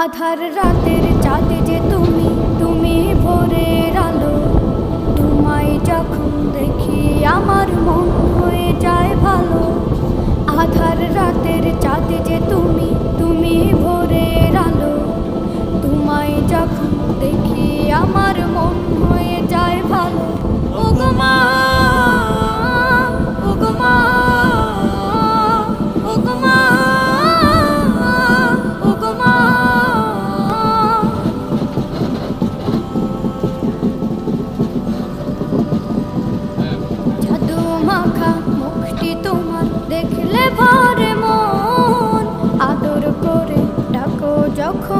আধার রাতের চাঁদ যে তুমি, তুমি ভোরের আলো। তোমায় যখন দেখি আমার মন হয়ে যায় ভালো। আধার রাতের চাঁদ যে তুমি, তুমি ভোরের আলো। তোমায় যখন দেখি আমার মন হয়ে যায় ভালো। ওগো মা, ওগো মা, ওগো মা, ওগো মা। জাদু মাখা মুখটি তোমার দেখলে ভরে মন। আদর করে ডাকো যখন